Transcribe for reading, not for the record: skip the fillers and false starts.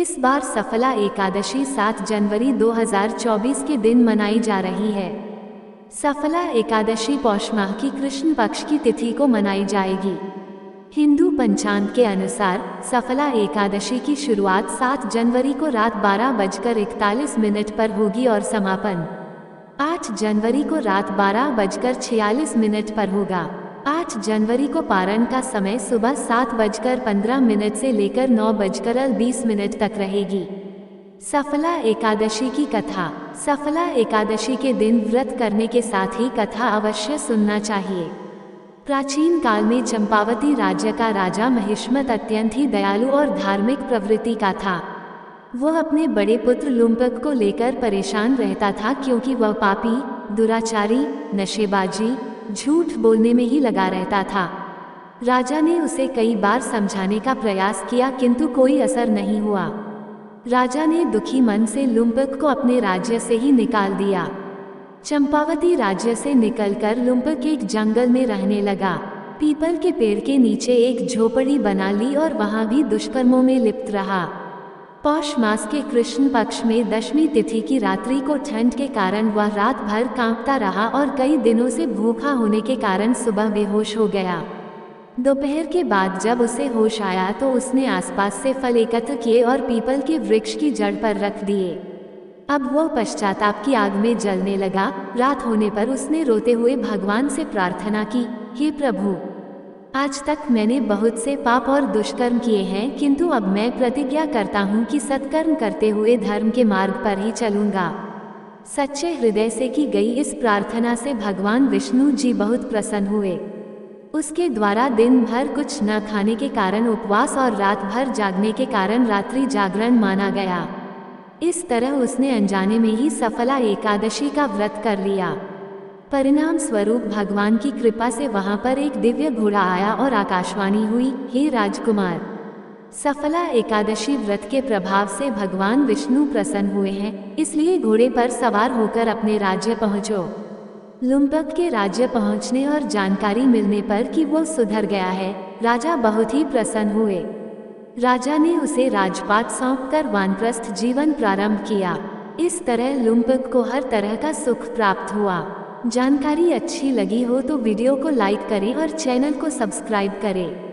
इस बार सफला एकादशी 7 जनवरी 2024 के दिन मनाई जा रही है। सफला एकादशी पौष माह की कृष्ण पक्ष की तिथि को मनाई जाएगी। हिंदू पंचांग के अनुसार सफला एकादशी की शुरुआत 7 जनवरी को रात 12:41 पर होगी और समापन 8 जनवरी को रात 12:46 पर होगा। 8 जनवरी को पारण का समय सुबह 7:15 से लेकर 9:20 तक रहेगी। सफला एकादशी की कथा। सफला एकादशी के दिन व्रत करने के साथ ही कथा अवश्य सुनना चाहिए। प्राचीन काल में चंपावती राज्य का राजा महिष्मत अत्यंत ही दयालु और धार्मिक प्रवृत्ति का था। वह अपने बड़े पुत्र लुम्पक को लेकर परेशान रहता था क्योंकि वह पापी, दुराचारी, नशेबाजी, झूठ बोलने में ही लगा रहता था। राजा ने उसे कई बार समझाने का प्रयास किया किंतु कोई असर नहीं हुआ। राजा ने दुखी मन से लुम्पक को अपने राज्य से ही निकाल दिया। चंपावती राज्य से निकलकर लुम्पक एक जंगल में रहने लगा। पीपल के पेड़ के नीचे एक झोपड़ी बना ली और वहां भी दुष्कर्मों में लिप्त रहा। पौष मास के कृष्ण पक्ष में दशमी तिथि की रात्रि को ठंड के कारण वह रात भर कांपता रहा और कई दिनों से भूखा होने के कारण सुबह बेहोश हो गया। दोपहर के बाद जब उसे होश आया तो उसने आसपास से फल एकत्र किए और पीपल के वृक्ष की जड़ पर रख दिए। अब वह पश्चाताप की आग में जलने लगा। रात होने पर उसने रोते हुए भगवान से प्रार्थना की, हे प्रभु, आज तक मैंने बहुत से पाप और दुष्कर्म किए हैं किंतु अब मैं प्रतिज्ञा करता हूँ कि सत्कर्म करते हुए धर्म के मार्ग पर ही चलूंगा। सच्चे हृदय से की गई इस प्रार्थना से भगवान विष्णु जी बहुत प्रसन्न हुए। उसके द्वारा दिन भर कुछ न खाने के कारण उपवास और रात भर जागने के कारण रात्रि जागरण माना गया। इस तरह उसने अनजाने में ही सफला एकादशी का व्रत कर लिया। परिणाम स्वरूप भगवान की कृपा से वहां पर एक दिव्य घोड़ा आया और आकाशवाणी हुई, हे राजकुमार, सफला एकादशी व्रत के प्रभाव से भगवान विष्णु प्रसन्न हुए हैं, इसलिए घोड़े पर सवार होकर अपने राज्य पहुंचो। लुम्पक के राज्य पहुंचने और जानकारी मिलने पर कि वो सुधर गया है, राजा बहुत ही प्रसन्न हुए। राजा ने उसे राजपाट सौंपकर वानप्रस्थ जीवन प्रारंभ किया। इस तरह लुम्पक को हर तरह का सुख प्राप्त हुआ। जानकारी अच्छी लगी हो तो वीडियो को लाइक करें और चैनल को सब्सक्राइब करें।